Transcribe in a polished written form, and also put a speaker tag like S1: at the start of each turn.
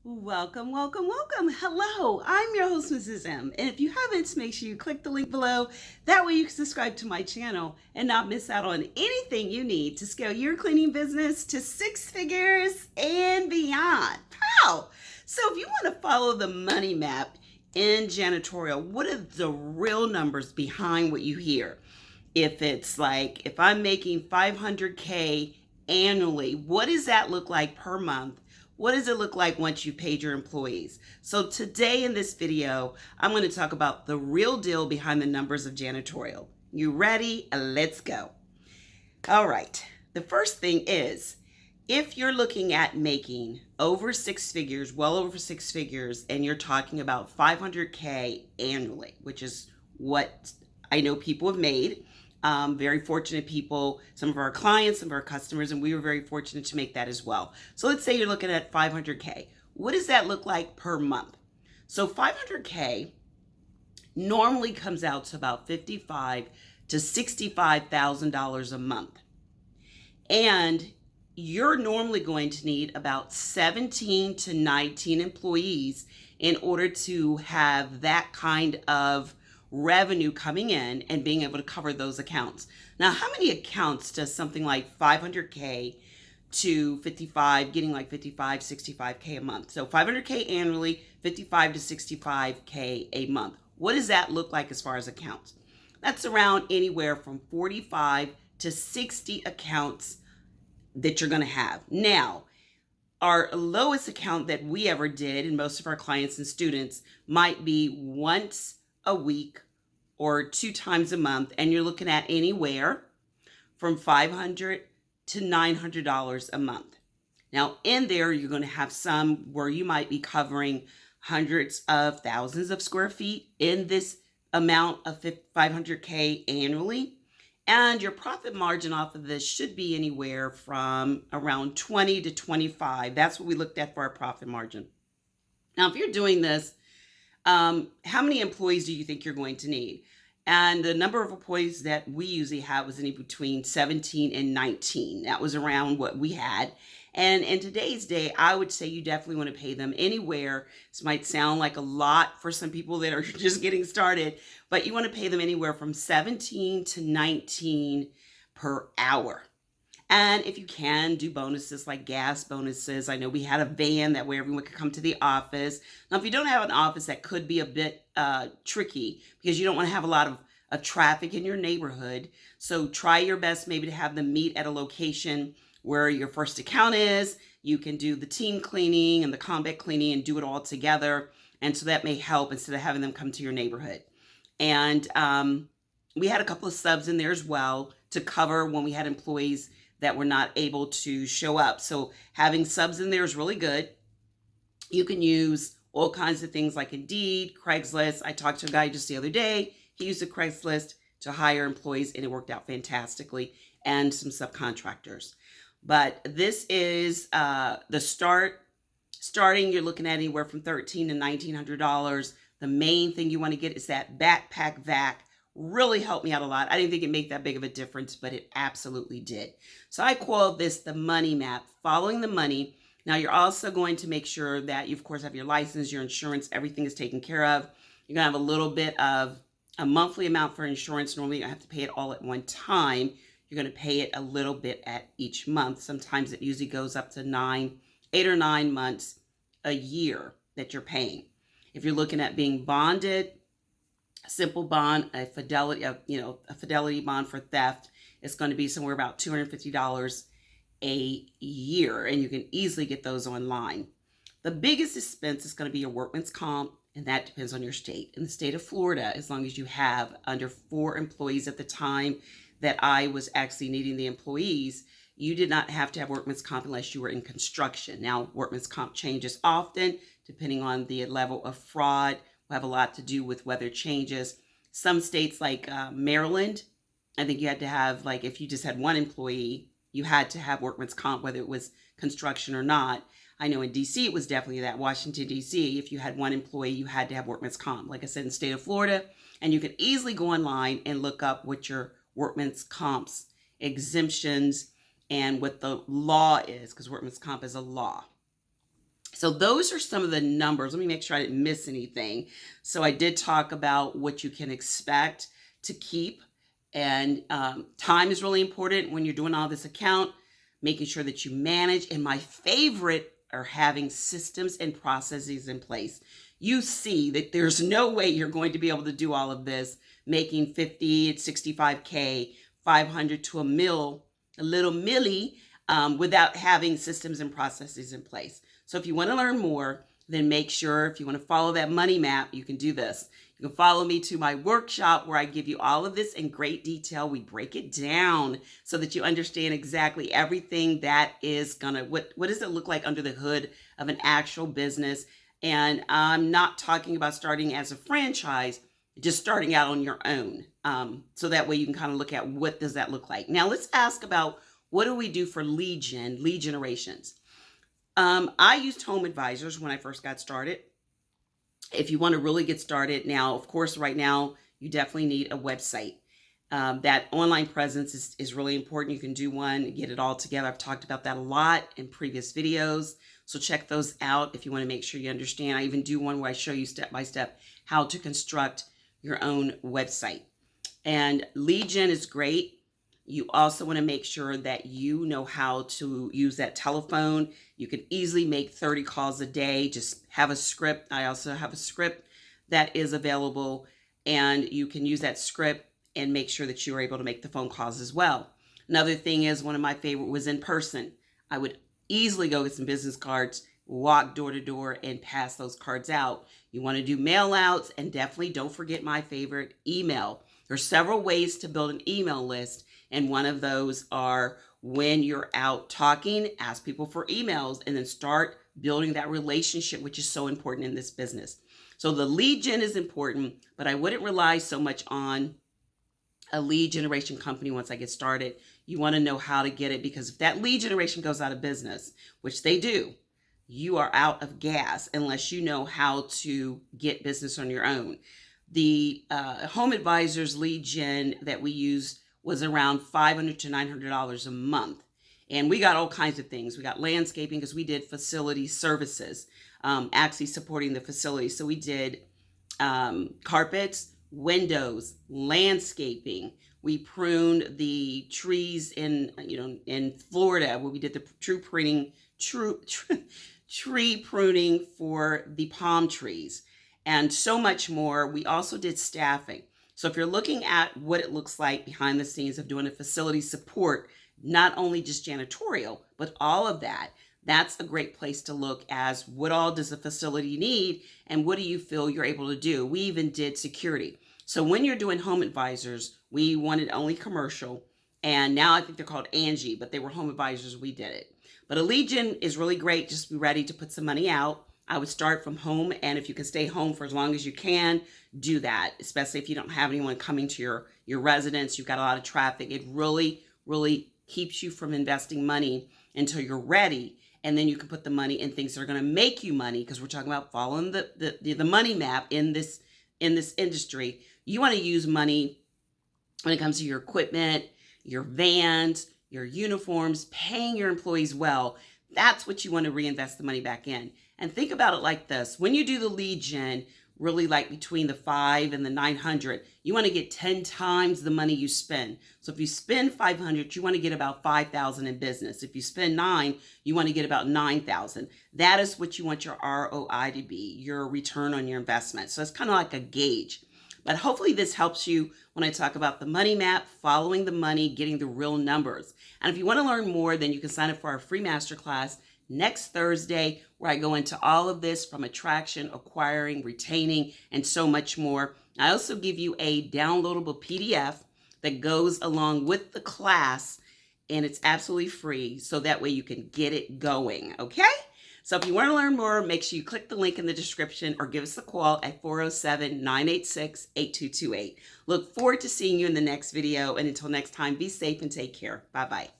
S1: Welcome, welcome, welcome. Hello, I'm your host, Mrs. M. And if you haven't, make sure you click the link below. That way you can subscribe to my channel and not miss out on anything you need to scale your cleaning business to six figures and beyond. Wow! So if you want to follow the money map in janitorial, what are the real numbers behind what you hear? If it's like, if I'm making $500K annually, what does that look like per month? What does it look like once you've paid your employees? So today in this video, I'm going to talk about the real deal behind the numbers of janitorial. You ready? Let's go. All right. The first thing is, if you're looking at making over six figures, well over six figures, and you're talking about $500K annually, which is what I know people have made. Very fortunate people, some of our clients, some of our customers, and we were very fortunate to make that as well. So let's say you're looking at $500K. What does that look like per month? So $500K normally comes out to about $55,000 to $65,000 a month. And you're normally going to need about 17 to 19 employees in order to have that kind of revenue coming in and being able to cover those accounts. Now, how many accounts does something like $500K to 55, getting like 55, 65K a month? So $500K annually, 55 to 65K a month. What does that look like as far as accounts? That's around anywhere from 45 to 60 accounts that you're going to have. Now, our lowest account that we ever did, and most of our clients and students, might be once a week or 2 times a month, and you're looking at anywhere from $500 to $900 a month. Now, in there, you're going to have some where you might be covering hundreds of thousands of square feet in this amount of $500K annually. And your profit margin off of this should be anywhere from around 20 to 25. That's what we looked at for our profit margin. Now, if you're doing this, how many employees do you think you're going to need? And the number of employees that we usually have was in between 17 and 19. That was around what we had. And in today's day, I would say you definitely want to pay them anywhere. This might sound like a lot for some people that are just getting started, but you want to pay them anywhere from 17 to 19 per hour. And if you can, do bonuses like gas bonuses. I know we had a van, that way everyone could come to the office. Now, if you don't have an office, that could be a bit tricky because you don't want to have a lot of traffic in your neighborhood. So try your best maybe to have them meet at a location where your first account is. You can do the team cleaning and the combat cleaning and do it all together. And so that may help instead of having them come to your neighborhood. And we had a couple of subs in there as well to cover when we had employees that were not able to show up. So having subs in there is really good. You can use all kinds of things like Indeed, Craigslist. I talked to a guy just the other day. He used a Craigslist to hire employees and it worked out fantastically, and some subcontractors. But this is the starting, you're looking at anywhere from $1,300 to $1,900. The main thing you want to get is that backpack vac. Really helped me out a lot. I didn't think it'd make that big of a difference, but it absolutely did. So I call this the money map, following the money. Now, you're also going to make sure that you, of course, have your license, your insurance, everything is taken care of. You're going to have a little bit of a monthly amount for insurance. Normally, you don't have to pay it all at one time. You're going to pay it a little bit at each month. Sometimes it usually goes up to 8 or 9 months a year that you're paying. If you're looking at being bonded, a simple bond, a fidelity bond for theft, it's going to be somewhere about $250 a year, and you can easily get those online. The biggest expense is going to be your workman's comp, and that depends on your state. In the state of Florida, as long as you have under 4 employees at the time that I was actually needing the employees, you did not have to have workman's comp unless you were in construction. Now, workman's comp changes often depending on the level of fraud. Will have a lot to do with weather changes. Some states like Maryland, I think you had to have, like, if you just had 1 employee, you had to have workman's comp, whether it was construction or not. I know in DC, it was definitely that. Washington, DC, if you had 1 employee, you had to have workman's comp. Like I said, in the state of Florida, and you can easily go online and look up what your workman's comps exemptions and what the law is, because workman's comp is a law. So those are some of the numbers. Let me make sure I didn't miss anything. So I did talk about what you can expect to keep. And time is really important when you're doing all this account, making sure that you manage. And my favorite are having systems and processes in place. You see that there's no way you're going to be able to do all of this, making 50 to 65K, 500 to a little milli, without having systems and processes in place. So if you want to learn more, then make sure, if you want to follow that money map, you can do this. You can follow me to my workshop where I give you all of this in great detail. We break it down so that you understand exactly everything that is what does it look like under the hood of an actual business. And I'm not talking about starting as a franchise, just starting out on your own. So that way you can kind of look at what does that look like. Now let's ask about what do we do for lead generations. I used home advisors when I first got started. If you want to really get started now, of course, right now, you definitely need a website. That online presence is really important. You can do one, get it all together. I've talked about that a lot in previous videos. So check those out if you want to make sure you understand. I even do one where I show you step by step how to construct your own website. And lead gen is great. You also want to make sure that you know how to use that telephone. You can easily make 30 calls a day. Just have a script. I also have a script that is available, and you can use that script and make sure that you are able to make the phone calls as well. Another thing is, one of my favorite was in person. I would easily go get some business cards, walk door to door, and pass those cards out. You want to do mail outs, and definitely don't forget my favorite, email. There's several ways to build an email list. And one of those are when you're out talking, ask people for emails, and then start building that relationship, which is so important in this business. So the lead gen is important, but I wouldn't rely so much on a lead generation company once I get started. You want to know how to get it, because if that lead generation goes out of business, which they do, you are out of gas unless you know how to get business on your own. The home advisors lead gen that we use was around $500 to $900 a month. And we got all kinds of things. We got landscaping because we did facility services, actually supporting the facility. So we did carpets, windows, landscaping. We pruned the trees in Florida, where we did the tree pruning for the palm trees, and so much more. We also did staffing. So if you're looking at what it looks like behind the scenes of doing a facility support, not only just janitorial, but all of that, that's a great place to look as what all does a facility need and what do you feel you're able to do. We even did security. So when you're doing home advisors, we wanted only commercial, and now I think they're called Angie, but they were home advisors. We did it. But a lead gen is really great. Just be ready to put some money out. I would start from home, and if you can stay home for as long as you can, do that, especially if you don't have anyone coming to your residence. You've got a lot of traffic. It really, really keeps you from investing money until you're ready, and then you can put the money in things that are going to make you money, because we're talking about following the money map in this industry. You want to use money when it comes to your equipment, your vans, your uniforms, paying your employees well. That's what you want to reinvest the money back in. And think about it like this. When you do the lead gen, really like between the 5 and the 900, you want to get 10 times the money you spend. So if you spend 500, you want to get about 5,000 in business. If you spend 9, you want to get about 9,000. That is what you want your ROI to be, your return on your investment. So it's kind of like a gauge. But hopefully this helps you when I talk about the money map, following the money, getting the real numbers. And if you want to learn more, then you can sign up for our free masterclass next Thursday, where I go into all of this from attraction, acquiring, retaining, and so much more. I also give you a downloadable PDF that goes along with the class, and it's absolutely free, so that way you can get it going, okay? So if you want to learn more, make sure you click the link in the description or give us a call at 407-986-8228. Look forward to seeing you in the next video, and until next time, be safe and take care. Bye-bye.